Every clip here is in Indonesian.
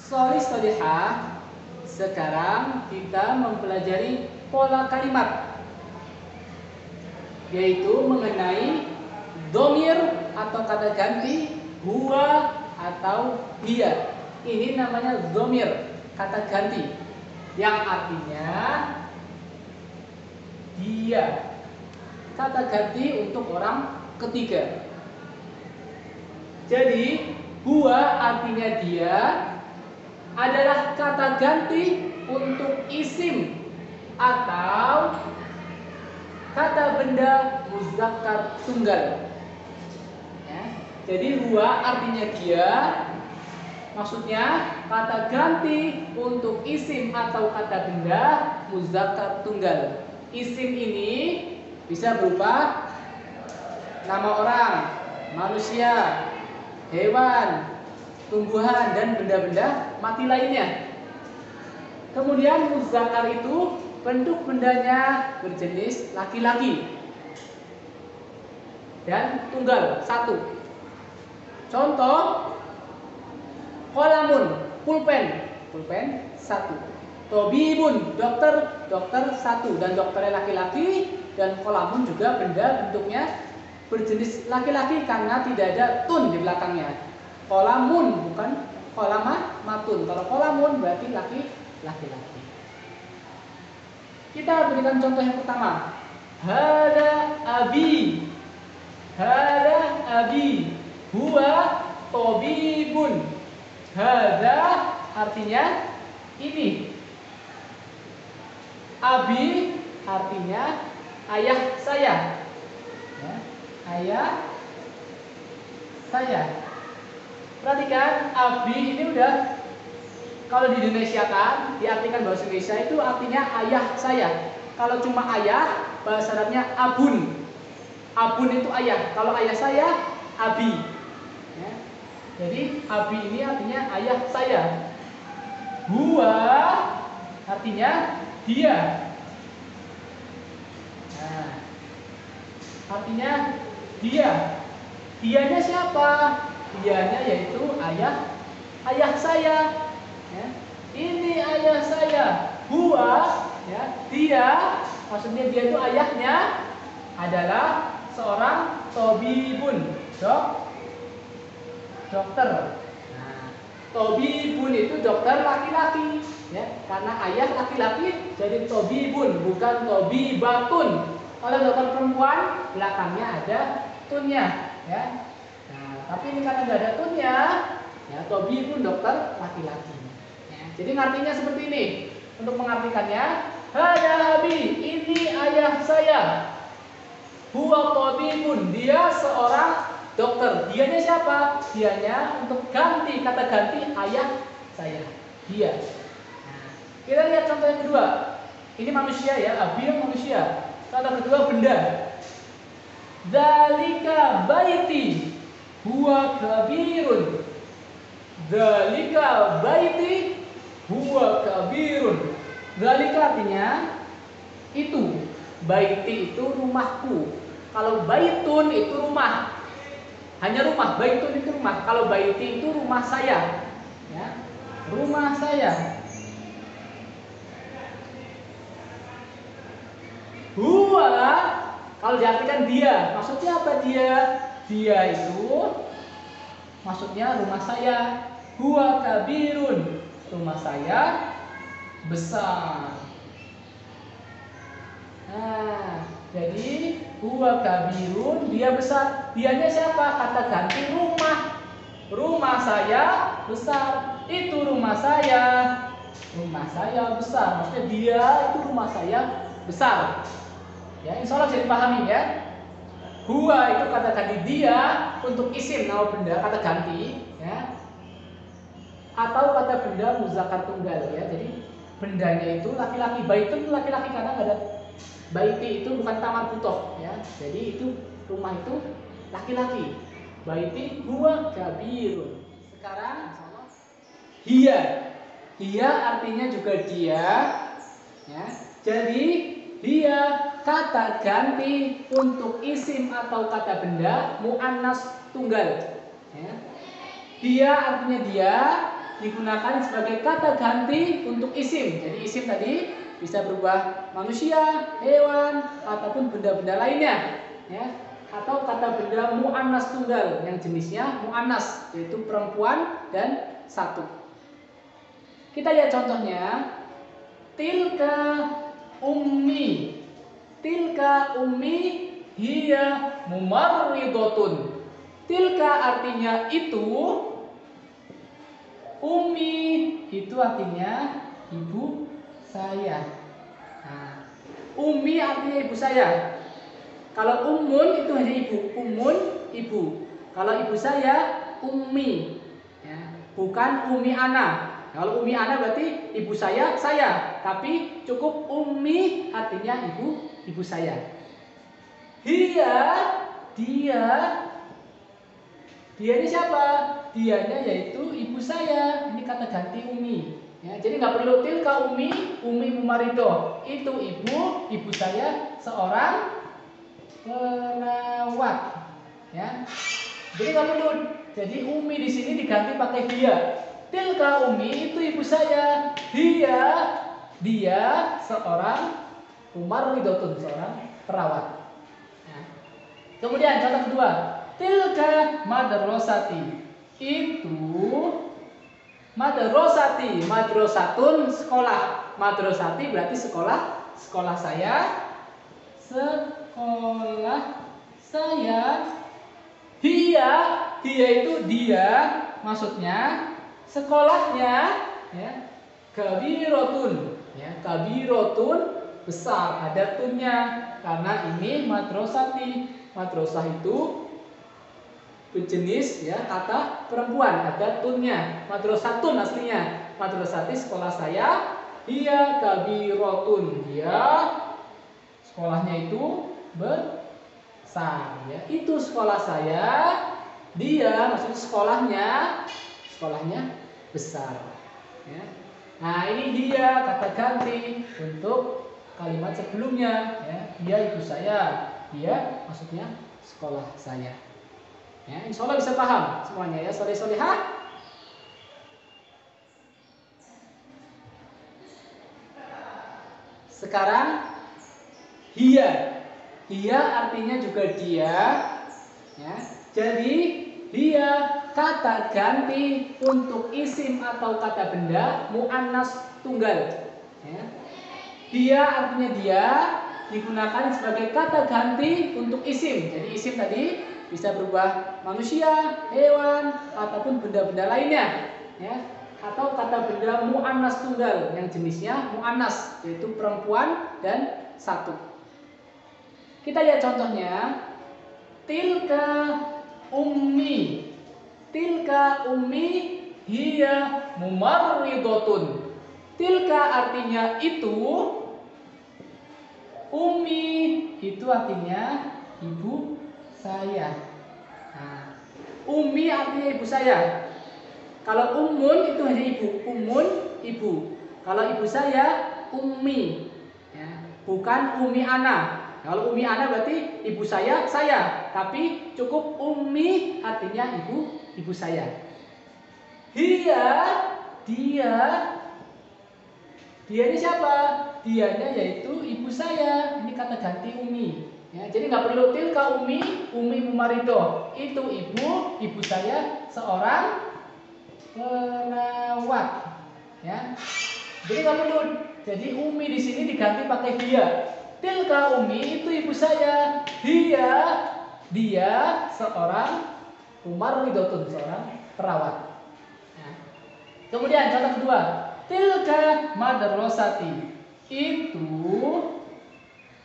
Sholih sholihah. Sekarang kita mempelajari pola kalimat, yaitu mengenai dhamir atau kata ganti huwa atau dia. Ini namanya dhamir, kata ganti, yang artinya dia. Kata ganti untuk orang ketiga. Jadi huwa artinya dia adalah kata ganti untuk isim atau kata benda muzakkar tunggal. Ya. Jadi huwa artinya dia, maksudnya kata ganti untuk isim atau kata benda muzakkar tunggal. Isim ini bisa berupa nama orang, manusia, hewan, tumbuhan, dan benda-benda mati lainnya. Kemudian muzakkar itu bentuk bendanya berjenis laki-laki dan tunggal, satu. Contoh, kolamun, pulpen, satu. Tobibun, dokter, satu. Dan dokternya laki-laki, dan kolamun juga benda bentuknya berjenis laki-laki karena tidak ada tun di belakangnya. Kolamun bukan matun. Kalau kolamun berarti laki-laki. Kita berikan contoh yang pertama. Hada abi. Huwa tobibun. Hada artinya ini. Abi artinya ayah saya. Ya, ayah saya. Perhatikan, abi ini udah, kalau di Indonesia kan diartikan bahasa Indonesia itu artinya ayah saya. Kalau cuma ayah, bahasa Arabnya abun. Abun itu ayah. Kalau ayah saya, abi. Ya. Jadi abi ini artinya ayah saya. Huwa artinya dia. Nah, artinya dia. Dianya siapa? Dianya yaitu ayah saya. Ya. Ini ayah saya. Huwa, ya, dia, maksudnya dia itu ayahnya adalah seorang tobibun, dokter. Nah, tobibun itu dokter laki-laki, ya, karena ayah laki-laki jadi tobibun, bukan tobibatun. Kalau dokter perempuan belakangnya ada tunnya, ya. Nah, tapi ini karena nggak ada tunnya, ya, tobibun dokter laki-laki. Ya, jadi artinya seperti ini. Untuk mengartikannya, hada abi, ini ayah saya. Huwa tobibun, dia seorang dokter. Dianya siapa? Dianya untuk ganti, kata ganti ayah saya. Dia. Nah, kita lihat contoh yang kedua. Ini manusia, ya, abi yang manusia. Contoh kedua, benda. Dzalika baiti huwa kabirun. Dzalika baiti huwa kabirun. Dzalika artinya itu. Baiti itu rumahku. Kalau baitun itu rumah, hanya rumah. Baitun itu rumah. Kalau baiti itu rumah saya, ya, rumah saya. Huwa kalau diartikan dia, maksudnya apa dia? Dia itu maksudnya rumah saya. Huwa kabirun, rumah saya besar. Nah, jadi huwa kabirun, dia besar. Dianya siapa? Kata ganti rumah. Rumah saya besar. Itu rumah saya. Rumah saya besar. Maksudnya dia itu rumah saya besar. Ya, insya Allah jadi pahami, ya. Huwa itu kata ganti dia untuk isim nama benda, kata ganti, ya. Atau kata benda muzakkar tunggal, ya. Jadi bendanya itu laki-laki. Baitun itu laki-laki karena nggak ada. Baiti itu bukan tamar butoh, ya. Jadi itu rumah itu laki-laki. Baiti huwa kabirun. Sekarang hiya. Hiya artinya juga dia, ya. Jadi dia kata ganti untuk isim atau kata benda muannas tunggal, ya. Dia artinya dia, digunakan sebagai kata ganti untuk isim. Jadi isim tadi bisa berubah manusia, hewan, ataupun benda-benda lainnya, ya. Atau kata benda mu'annas tunggal yang jenisnya mu'annas, yaitu perempuan dan satu. Kita lihat contohnya. Tilka ummi. Tilka ummi hiya mumarridotun. Tilka artinya itu, ummi itu artinya ibu saya. Nah, ummi artinya ibu saya. Kalau ummun itu hanya ibu, ummun ibu. Kalau ibu saya ummi, ya, bukan ummi ana. Kalau ummi ana berarti ibu saya. Tapi cukup ummi artinya ibu saya. Dia ini siapa? Dianya yaitu ibu saya. Ini kata ganti ummi. Ya, jadi nggak perlu tilka ummi mumarido. Itu ibu saya seorang perawat, ya. Jadi nggak perlu. Jadi umi di sini diganti pakai dia. Tilka umi itu ibu saya. Dia seorang mumarridotun, seorang perawat. Ya. Kemudian contoh kedua, tilka madrasati. Itu madrasatun sekolah. Madrasati berarti sekolah saya. Sekolah saya. Dia itu dia, maksudnya sekolahnya, ya, kabirotun, ya, kabirotun besar, ada tunnya karena ini madrasati. Madrasah itu berjenis, ya, kata perempuan, ada tunnya. Madrasatun aslinya. Madrasati sekolah saya. Dia kabirotun, dia sekolahnya itu besar, ya. Itu sekolah saya. Dia maksudnya sekolahnya besar, ya. Nah, ini dia kata ganti untuk kalimat sebelumnya, ya. Dia ibu saya. Dia maksudnya sekolah saya. Ya, insya Allah bisa paham semuanya, ya. Soleh-solehah. Sekarang Hiya artinya juga dia, ya. Jadi dia kata ganti untuk isim atau kata benda mu'annas tunggal, ya. Dia artinya dia digunakan sebagai kata ganti untuk isim. Jadi isim tadi bisa berubah manusia, hewan, ataupun benda-benda lainnya, ya. Atau kata benda mu'annas tunggal yang jenisnya mu'annas, yaitu perempuan dan satu. Kita lihat contohnya. Tilka ummi. Tilka ummi hiya mumarridotun. Tilka artinya itu, ummi itu artinya ibu saya. Nah, ummi artinya ibu saya. Kalau ummun itu hanya ibu, ummun ibu. Kalau ibu saya ummi, ya, bukan ummi ana. Kalau ummi ana berarti ibu saya. Tapi cukup ummi artinya ibu saya. Dia ini siapa? Dianya yaitu ibu saya. Ini kata ganti ummi. Ya, jadi nggak perlu tilka ummi mumarido. Itu ibu saya seorang perawat, ya. Jadi nggak perlu. Jadi ummi di sini diganti pakai dia. Tilka ummi itu ibu saya. Dia seorang mumarridotun, seorang perawat. Ya. Kemudian contoh kedua, tilka madrasati. Itu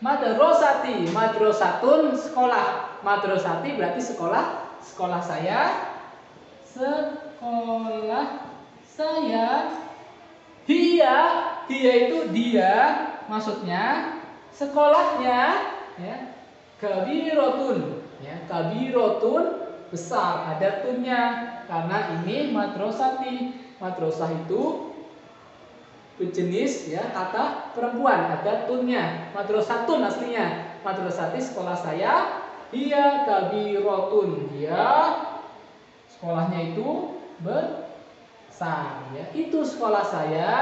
madrasatun sekolah. Madrasati berarti sekolah saya. Sekolah saya. Dia itu dia, maksudnya sekolahnya, ya, kabirotun, ya, kabirotun besar, ada tunnya karena ini madrasati. Madrasah itu berjenis, ya, kata perempuan, ada tunnya. Madrasatun aslinya. Madrasati sekolah saya. Dia kabirotun, dia sekolahnya itu besar, besar ya. Itu sekolah saya.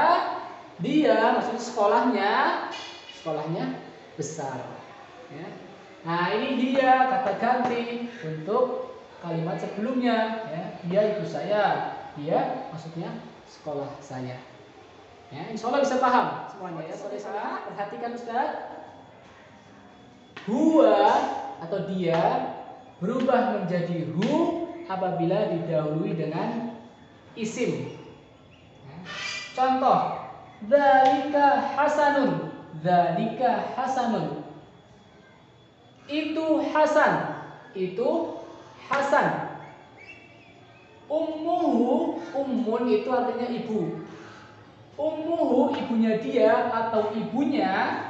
Dia maksudnya sekolahnya besar ya. Nah, ini dia kata ganti untuk kalimat sebelumnya ya. Dia itu saya. Dia maksudnya sekolah saya. Ya, insya Allah bisa paham semuanya ya. Saudara, perhatikan Ustaz. Huwa atau dia berubah menjadi hu apabila didahului dengan isim. Ya. Contoh, dzalika hasanun. Dzalika hasanun. Itu Hasan. Itu Hasan. Ummuhu, ummun itu artinya ibu. Ummuhu ibunya dia atau ibunya.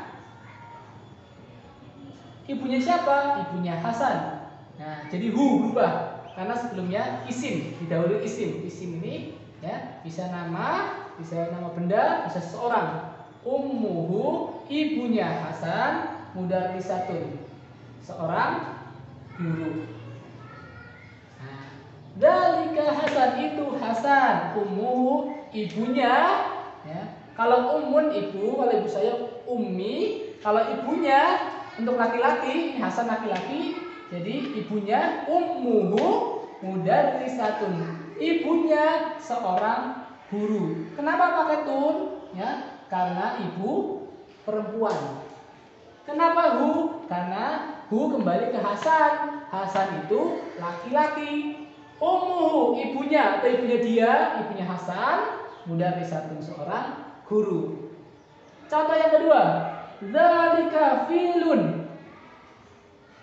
Ibunya siapa? Ibunya Hasan. Nah, jadi hu berubah karena sebelumnya isim, didahului isim. Isim ini ya bisa nama benda, bisa seseorang. Ummuhu ibunya Hasan, mudarrisatun. Seorang guru. Nah, dzalika Hasan itu Hasan. Ummuhu ibunya ya. Kalau ummun ibu, kalau ibu saya ummi, kalau ibunya untuk laki-laki, Hasan laki-laki, jadi ibunya ummuhu mudarrisatun. Ibunya seorang guru. Kenapa pakai tun? Ya, karena ibu perempuan. Kenapa hu? Karena hu kembali ke Hasan. Hasan itu laki-laki. Ummuhu ibunya atau ibunya dia, ibunya Hasan, mudarrisatun seorang guru. Contoh yang kedua, dzalika filun.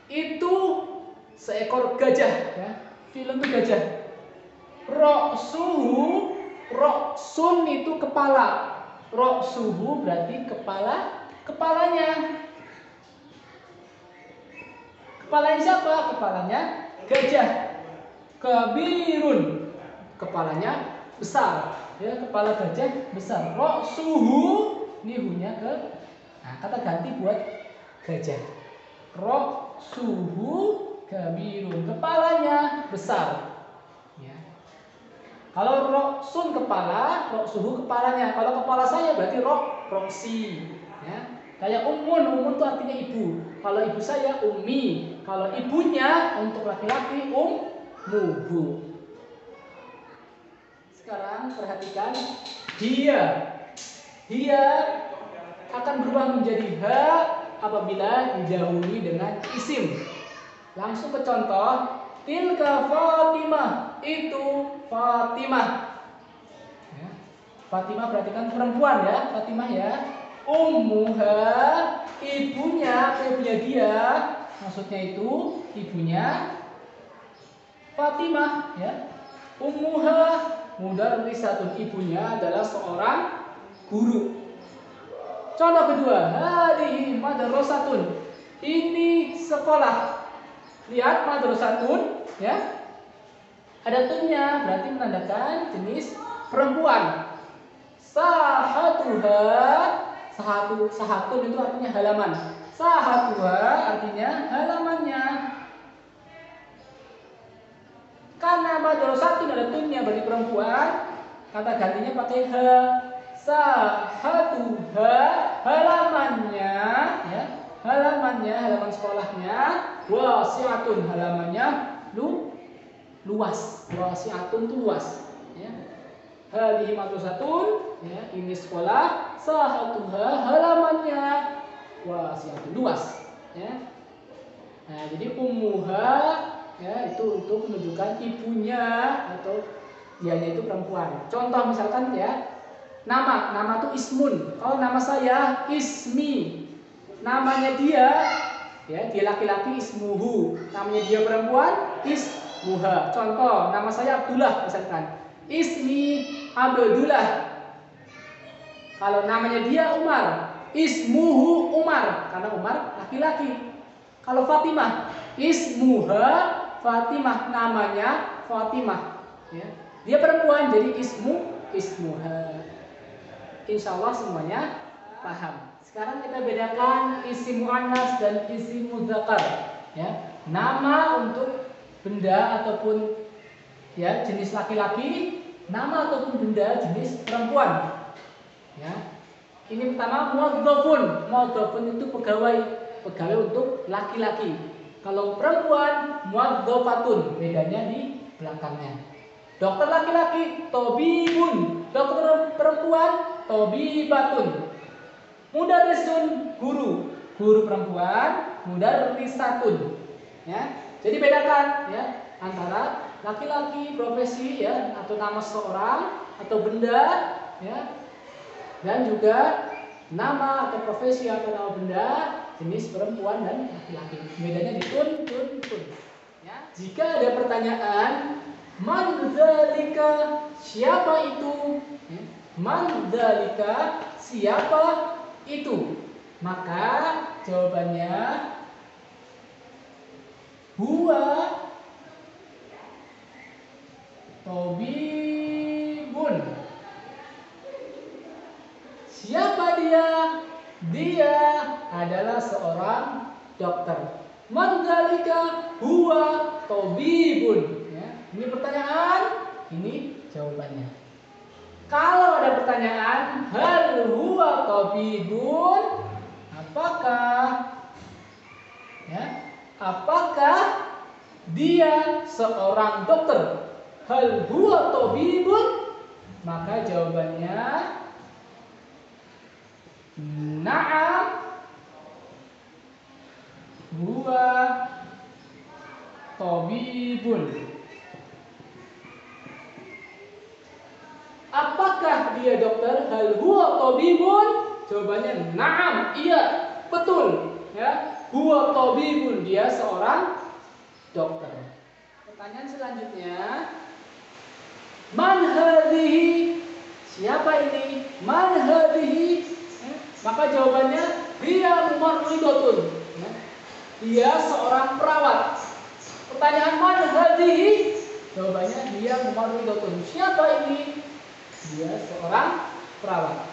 Itu seekor gajah ya. Filun itu gajah. Ra'suhu, ra'sun itu kepala. Ra'suhu berarti kepalanya. Kepalanya siapa? Kepalanya gajah. Kabirun, kepalanya besar. Ya, kepala gajah besar. Ra'suhu, ini hunya ke. Nah, kata ganti buat gajah. Ra'suhu kabirun, kepalanya besar. Ya. Kalau ra'sun kepala, ra'suhu kepalanya. Kalau kepala saya berarti roksi. Ya. Kayak ummun itu artinya ibu. Kalau ibu saya ummi. Kalau ibunya untuk laki-laki ummuhu. Sekarang perhatikan dia akan berubah menjadi ha apabila didahului dengan isim. Langsung ke contoh, tilka Fatimah, itu Fatimah. Ya. Fatimah perhatikan perempuan ya, Fatimah ya. Ummuha, ibunya dia, maksudnya itu ibunya Fatimah ya. Ummuha mudarrisatun, ibunya adalah seorang guru. Contoh kedua, hadhihi madrasatun. Ini sekolah. Lihat madrasatun ya. Ada tunnya, berarti menandakan jenis perempuan. Sahatuha, sahatun itu artinya halaman. Sahatuha artinya halamannya. Karena madrasatun ada tunnya bagi perempuan, kata gantinya pakai ha. Sahatuha, halamannya ya. Halaman sekolahnya. Wasi'atun, halamannya luas. Wasi'atun itu luas ya. Hadhihi madrasatun ya, ini sekolah. Sahatuha, halamannya wasi'atun, luas ya. Nah, jadi ummuha ya itu untuk menunjukkan ibunya atau dianya itu perempuan. Contoh misalkan ya, nama itu ismun. Kalau nama saya ismi, namanya dia ya, dia laki-laki ismuhu, namanya dia perempuan ismuha. Contoh, nama saya Abdullah misalkan, ismi Abdullah. Kalau namanya dia Umar, ismuhu Umar, karena Umar laki-laki. Kalau Fatimah, ismuha Fatimah, namanya Fatimah ya. Dia perempuan jadi ismuha. Insya Allah semuanya paham. Sekarang kita bedakan isim muannas dan isim mudzakkar ya. Nama untuk benda ataupun ya jenis laki-laki nama ataupun benda jenis perempuan. Ya. Ini pertama muadzafun. Muadzafun itu pegawai untuk laki-laki. Kalau perempuan muadzafatun, bedanya di belakangnya. Dokter laki-laki tabibun, dokter perempuan tabibatun. Mudarrisun guru, guru perempuan mudarrisatun. Ya. Jadi bedakan ya antara laki-laki profesi ya atau nama seseorang atau benda ya, dan juga nama atau profesi atau nama benda jenis perempuan dan laki-laki. Bedanya di tun. Ya. Jika ada pertanyaan man dzalika, siapa itu? Ya. Man dzalika, siapa itu? Maka jawabannya huwa tabibun. Siapa dia? Dia adalah seorang dokter. Man dzalika huwa tabibun. Ya, ini pertanyaan, ini jawabannya. Kalau ada pertanyaan hal huwa tabibun, apakah dia seorang dokter? Hal huwa tabibun, maka jawabannya na'am huwa tabibun. Apakah dia dokter? Hal huwa tabibun, jawabannya na'am, iya, betul. Ya, huwa tabibun, dia seorang dokter. Pertanyaan selanjutnya, man hadhihi, siapa ini? Man hadhihi, maka jawabannya dia mumarridatun. Dia seorang perawat. Pertanyaan man hadhihi, jawabannya dia mumarridatun. Siapa ini? Dia seorang perawat.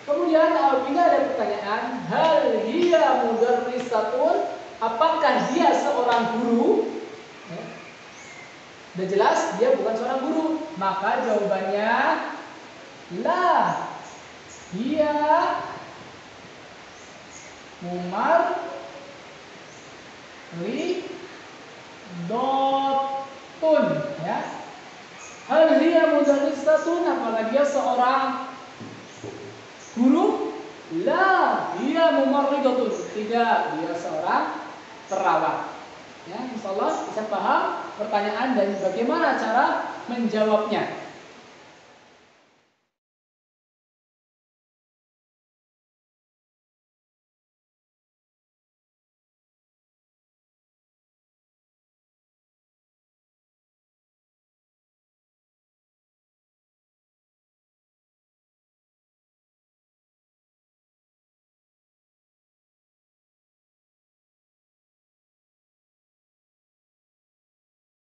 Kemudian apabila ada pertanyaan hal hiya mudarrisatun, apakah dia seorang guru? Sudah jelas dia bukan seorang guru, maka jawabannya la hiya mumarridatun. Ya. Hal hiya mudarrisatun, apakah dia seorang guru? La hiya mumarridatun, tidak, dia seorang perawat. Ya, insyaallah bisa paham pertanyaan dan bagaimana cara menjawabnya.